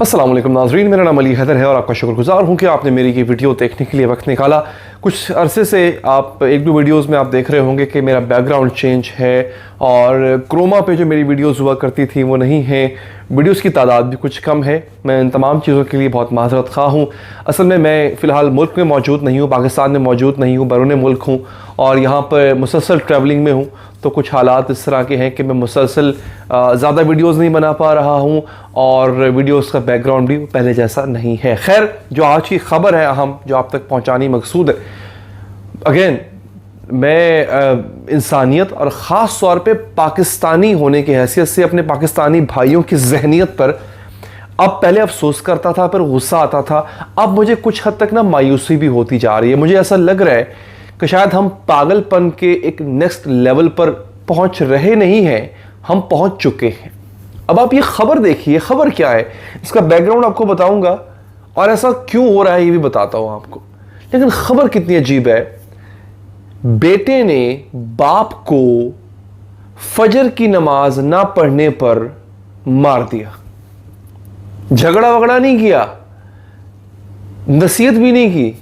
अस्सलाम वालेकुम नाज़रीन, मेरा नाम अली हैदर है और आपका शुक्रगुजार हूँ कि आपने मेरी ये वीडियो देखने के लिए वक्त निकाला। कुछ अरसे से आप एक दो वीडियोस में आप देख रहे होंगे कि मेरा बैकग्राउंड चेंज है और क्रोमा पे जो मेरी वीडियोस हुआ करती थी वो नहीं है, वीडियोस की तादाद भी कुछ कम है। मैं इन तमाम चीज़ों के लिए बहुत माज़रत ख़्वाह हूँ। असल में मैं फ़िलहाल मुल्क में मौजूद नहीं हूँ, पाकिस्तान में मौजूद नहीं हूँ, बैरून मुल्क हूँ और यहाँ पर मुसलसल ट्रैवलिंग में हूँ। तो कुछ हालात इस तरह के हैं कि मैं मुसलसल ज़्यादा वीडियोस नहीं बना पा रहा हूँ और वीडियोस का बैकग्राउंड भी पहले जैसा नहीं है। खैर, जो आज की ख़बर है अहम, जो आप तक पहुँचानी मकसूद है, अगेन मैं इंसानियत और ख़ास तौर पे पाकिस्तानी होने की हैसियत से अपने पाकिस्तानी भाइयों की जहनीत पर अब पहले अफसोस करता था, फिर गुस्सा आता था, अब मुझे कुछ हद तक ना मायूसी भी होती जा रही है। मुझे ऐसा लग रहा है कि शायद हम पागलपन के एक नेक्स्ट लेवल पर पहुंच रहे नहीं हैं, हम पहुंच चुके हैं। अब आप ये खबर देखिए, खबर क्या है, इसका बैकग्राउंड आपको बताऊंगा और ऐसा क्यों हो रहा है ये भी बताता हूं आपको। लेकिन खबर कितनी अजीब है। बेटे ने बाप को फजर की नमाज ना पढ़ने पर मार दिया। झगड़ा वगड़ा नहीं किया, नसीहत भी नहीं की,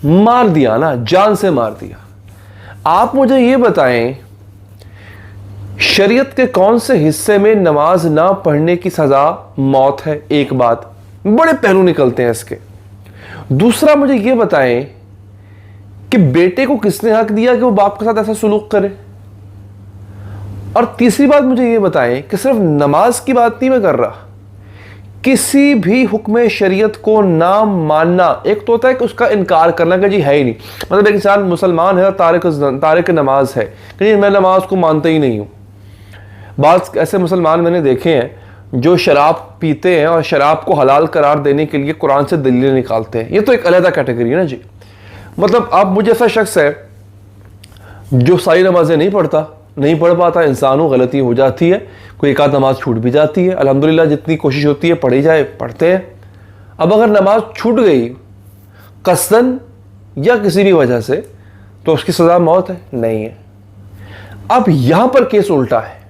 मार दिया ना, जान से मार दिया। आप मुझे ये बताएं, शरीयत के कौन से हिस्से में नमाज ना पढ़ने की सजा मौत है? एक बात, बड़े पहलू निकलते हैं इसके। दूसरा, मुझे ये बताएं कि बेटे को किसने हक दिया कि वो बाप के साथ ऐसा सुलूक करे? और तीसरी बात, मुझे ये बताएं कि सिर्फ नमाज की बात नहीं मैं कर रहा, किसी भी हुक्म शरीयत को ना मानना। एक तो होता है कि उसका इनकार करना कि जी है ही नहीं, मतलब एक इंसान मुसलमान है और तारिक नमाज है कि मैं नमाज को मानता ही नहीं हूँ। बाद ऐसे मुसलमान मैंने देखे हैं जो शराब पीते हैं और शराब को हलाल करार देने के लिए कुरान से दलीलें निकालते हैं। ये तो एक अलग कैटेगरी है ना जी। मतलब आप मुझे ऐसा शख्स है जो सारी नमाजें नहीं पढ़ता, नहीं पढ़ पाता, इंसान हो, गलती हो जाती है, कोई एक आध नमाज छूट भी जाती है, अल्हम्दुलिल्लाह जितनी कोशिश होती है पढ़ी जाए, पढ़ते हैं। अब अगर नमाज छूट गई कसदन या किसी भी वजह से, तो उसकी सज़ा मौत है? नहीं है। अब यहां पर केस उल्टा है।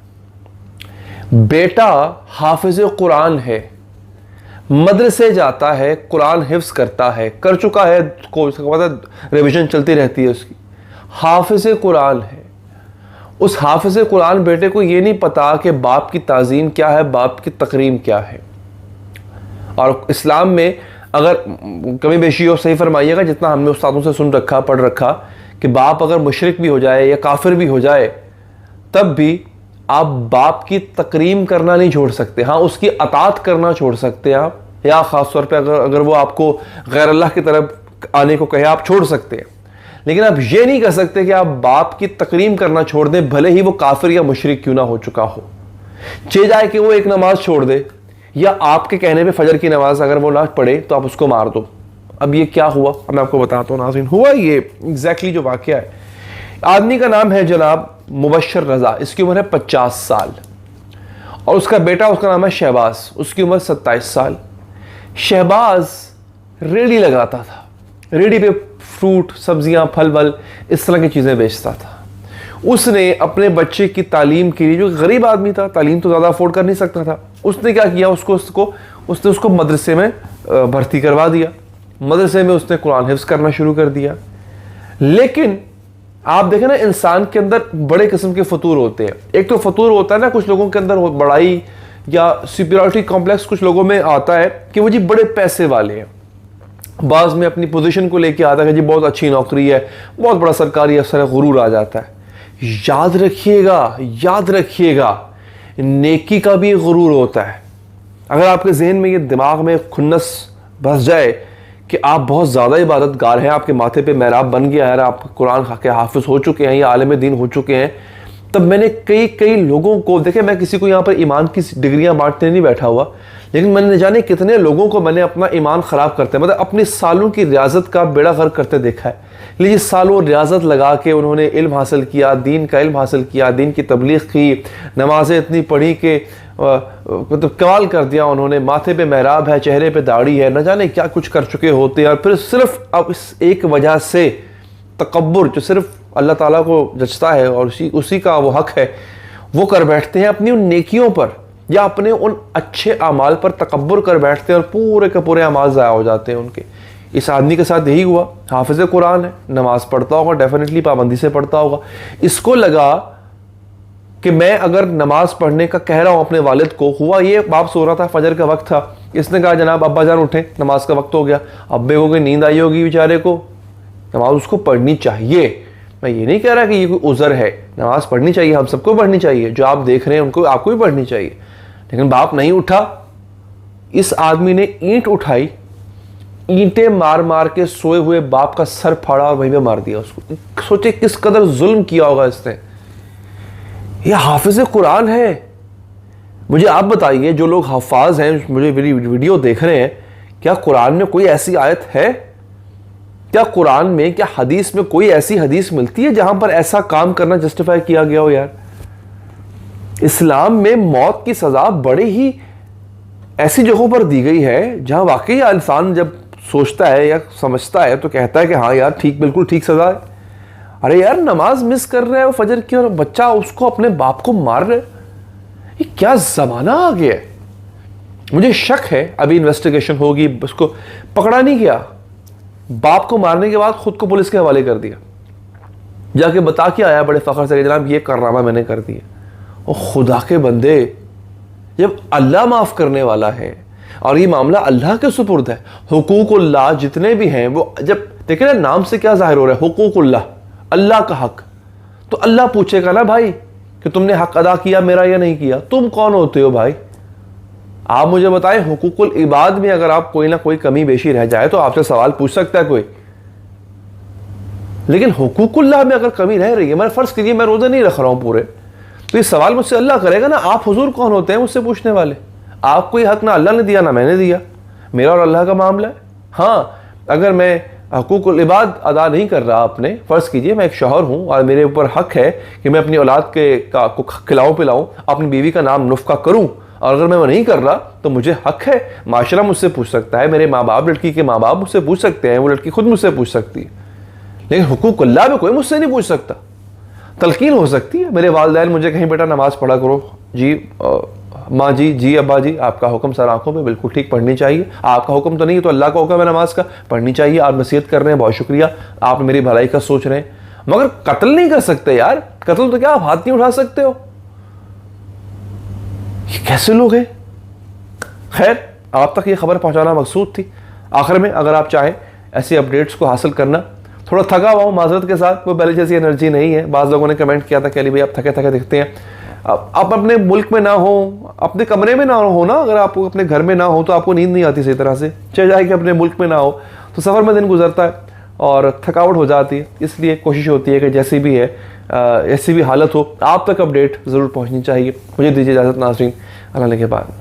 बेटा हाफिज कुरान है, मदरसे जाता है, कुरान हिफ्ज करता है, कर चुका है, रिविजन चलती रहती है उसकी, हाफिज कुरान है। उस हाफिज कुरान बेटे को ये नहीं पता कि बाप की ताज़ीम क्या है, बाप की तकरीम क्या है। और इस्लाम में अगर कमी बेशी हो, सही फरमाइएगा, जितना हमने उस्तादों से सुन रखा, पढ़ रखा, कि बाप अगर मुशरिक भी हो जाए या काफिर भी हो जाए, तब भी आप बाप की तकरीम करना नहीं छोड़ सकते। हाँ, उसकी अतात करना छोड़ सकते हैं आप, या ख़ास तौर पे अगर वो आपको गैर अल्लाह की तरफ आने को कहे, आप छोड़ सकते हैं। लेकिन आप ये नहीं कर सकते कि आप बाप की तकरीम करना छोड़ दें, भले ही वो काफिर या मुशरिक क्यों ना हो चुका हो। चे जाए कि वो एक नमाज छोड़ दे या आपके कहने पे फजर की नमाज अगर वो ना पढ़े तो आप उसको मार दो। अब ये क्या हुआ, अब मैं आपको बताता हूँ नाज़रीन। हुआ ये एग्जैक्टली जो वाक़या है। आदमी का नाम है जनाब मुबशर रज़ा, इसकी उम्र है 50 साल और उसका बेटा, उसका नाम है शहबाज, उसकी उम्र 27 साल। शहबाज रेडी लगाता था, रेडी पे फ्रूट, सब्जियां, फल वल, इस तरह की चीज़ें बेचता था। उसने अपने बच्चे की तालीम के लिए, जो गरीब आदमी था, तालीम तो ज़्यादा अफोर्ड कर नहीं सकता था, उसने क्या किया, उसने उसको मदरसे में भर्ती करवा दिया। मदरसे में उसने कुरान हिफ्ज़ करना शुरू कर दिया। लेकिन आप देखें ना, इंसान के अंदर बड़े किस्म के फतूर होते हैं। एक तो फतूर होता है ना, कुछ लोगों के अंदर बड़ाई या सुपीरियरिटी कॉम्प्लेक्स कुछ लोगों में आता है कि वो जी बड़े पैसे वाले हैं। बाज़ में अपनी पोजीशन को लेके आता है कि जी बहुत अच्छी नौकरी है, बहुत बड़ा सरकारी अफसर है, गुरूर आ जाता है। याद रखिएगा, याद रखिएगा, नेकी का भी गुरूर होता है। अगर आपके जहन में ये दिमाग में खुन्नस बस जाए कि आप बहुत ज़्यादा इबादतगार हैं, आपके माथे पे मेहराब बन गया है, आप कुरान के हाफिज हो चुके हैं या आलिम दीन हो चुके हैं, तब मैंने कई लोगों को देखे। मैं किसी को यहाँ पर ईमान की डिग्रियाँ बांटने नहीं बैठा हुआ, लेकिन मैंने जाने कितने लोगों को मैंने अपना ईमान ख़राब करते, मतलब अपने सालों की रियाजत का बेड़ा गर्क करते देखा है। लीजिए, सालों रियाजत लगा के उन्होंने इल्म हासिल किया, दीन का इल्म हासिल किया, दीन की तबलीग की, नमाजें इतनी पढ़ी कि तो कमाल कर दिया उन्होंने, माथे पे मेहराब है, चेहरे पे दाढ़ी है, न जाने क्या कुछ कर चुके होते हैं। और फिर सिर्फ अब इस एक वजह से तकब्बुर, जो सिर्फ अल्लाह ताला को जचता है और उसी का वो हक है, वो कर बैठते हैं अपनी उन नेकियों पर یا اپنے ان اچھے اعمال پر تکبر کر بیٹھتے ہیں اور پورے کے پورے اعمال ضائع ہو جاتے ہیں ان کے. اس آدمی کے ساتھ یہی ہوا. حافظ قرآن ہے, نماز پڑھتا ہوگا, ڈیفینیٹلی پابندی سے پڑھتا ہوگا. اس کو لگا کہ میں اگر نماز پڑھنے کا کہہ رہا ہوں اپنے والد کو, ہوا یہ باپ سو رہا تھا, فجر کا وقت تھا, اس نے کہا جناب ابا جان اٹھیں, نماز کا وقت ہو گیا. ابے کو کوئی نیند آئی ہوگی بیچارے کو, نماز اس کو پڑھنی چاہیے. میں یہ نہیں کہہ رہا کہ یہ کوئی عذر ہے, نماز پڑھنی چاہیے, ہم سب کو پڑھنی چاہیے, جو آپ دیکھ رہے ہیں ان کو آپ کو بھی پڑھنی چاہیے. لیکن باپ نہیں اٹھا. اس آدمی نے اینٹ اٹھائی, اینٹیں مار مار کے سوئے ہوئے باپ کا سر پھاڑا اور وہیں پہ مار دیا اس کو. سوچے کس قدر ظلم کیا ہوگا اس نے. یہ حافظ قرآن ہے. مجھے آپ بتائیے جو لوگ حفاظ ہیں, مجھے میری ویڈیو دیکھ رہے ہیں, کیا قرآن میں کوئی ایسی آیت ہے, کیا قرآن میں, کیا حدیث میں کوئی ایسی حدیث ملتی ہے جہاں پر ایسا کام کرنا جسٹیفائی کیا گیا ہو یار؟ اسلام میں موت کی سزا بڑے ہی ایسی جگہوں پر دی گئی ہے جہاں واقعی انسان جب سوچتا ہے یا سمجھتا ہے تو کہتا ہے کہ ہاں یار ٹھیک, بالکل ٹھیک سزا ہے. ارے یار نماز مس کر رہے ہیں وہ فجر کی, اور بچہ اس کو اپنے باپ کو مار رہے. یہ کیا زمانہ آ گیا ہے. مجھے شک ہے ابھی انویسٹیگیشن ہوگی, اس کو پکڑا نہیں گیا. باپ کو مارنے کے بعد خود کو پولیس کے حوالے کر دیا, جا کے بتا کے آیا بڑے فخر سے کہ جناب یہ کارنامہ میں نے کر دیا. اور خدا کے بندے, جب اللہ معاف کرنے والا ہے اور یہ معاملہ اللہ کے سپرد ہے, حقوق اللہ جتنے بھی ہیں وہ, جب دیکھیں نا نام سے کیا ظاہر ہو رہا ہے, حقوق اللہ, اللہ کا حق, تو اللہ پوچھے گا نا بھائی کہ تم نے حق ادا کیا میرا یا نہیں کیا. تم کون ہوتے ہو بھائی؟ آپ مجھے بتائیں, حقوق العباد میں اگر آپ کوئی نہ کوئی کمی بیشی رہ جائے تو آپ سے سوال پوچھ سکتا ہے کوئی, لیکن حقوق اللہ میں اگر کمی رہ رہی ہے, میں فرض کیجیے میں روزے نہیں رکھ رہا ہوں پورے, تو یہ سوال مجھ سے اللہ کرے گا نا, آپ حضور کون ہوتے ہیں مجھ سے پوچھنے والے؟ آپ کو یہ حق نہ اللہ نے دیا نہ میں نے دیا, میرا اور اللہ کا معاملہ ہے. ہاں اگر میں حقوق العباد ادا نہیں کر رہا اپنے, فرض کیجئے میں ایک شوہر ہوں اور میرے اوپر حق ہے کہ میں اپنی اولاد کو کھلاؤں پلاؤں, اپنی بیوی کا نام نفقہ کروں, اور اگر میں وہ نہیں کر رہا تو مجھے حق ہے, معاشرہ مجھ سے پوچھ سکتا ہے, میرے ماں باپ, لڑکی کے ماں باپ مجھ سے پوچھ سکتے ہیں, وہ لڑکی خود مجھ سے پوچھ سکتی ہے. لیکن حقوق اللہ میں کوئی مجھ سے نہیں پوچھ سکتا. تلقین ہو سکتی ہے, میرے والدین مجھے کہیں بیٹا نماز پڑھا کرو, جی ماں جی, جی ابا جی, آپ کا حکم سر آنکھوں پہ, بالکل ٹھیک, پڑھنی چاہیے. آپ کا حکم تو نہیں ہے تو اللہ کا حکم ہے نماز کا, پڑھنی چاہیے. آپ نصیحت کر رہے ہیں, بہت شکریہ, آپ میری بھلائی کا سوچ رہے ہیں, مگر قتل نہیں کر سکتے یار. قتل تو کیا آپ ہاتھ نہیں اٹھا سکتے ہو. یہ کیسے لوگ ہیں؟ خیر, آپ تک یہ خبر پہنچانا مقصود تھی. آخر میں اگر آپ چاہیں ایسی اپڈیٹس کو حاصل کرنا, تھوڑا تھکا ہوا ہوں معذرت کے ساتھ, وہ پہلے جیسی انرجی نہیں ہے. بعض لوگوں نے کمنٹ کیا تھا کہ علی بھائی آپ تھکے تھکے دکھتے ہیں. آپ اپنے ملک میں نہ ہو, اپنے کمرے میں نہ ہو نا, اگر آپ اپنے گھر میں نہ ہو تو آپ کو نیند نہیں آتی صحیح طرح سے, چاہے جائے کہ اپنے ملک میں نہ ہو تو سفر میں دن گزرتا ہے اور تھکاوٹ ہو جاتی ہے. اس لیے کوشش ہوتی ہے کہ جیسی بھی ہے, ایسی بھی حالت ہو, آپ تک اپڈیٹ ضرور پہنچنی چاہیے. مجھے دیجیے اجازت ناظرین, اللہ کے بعد.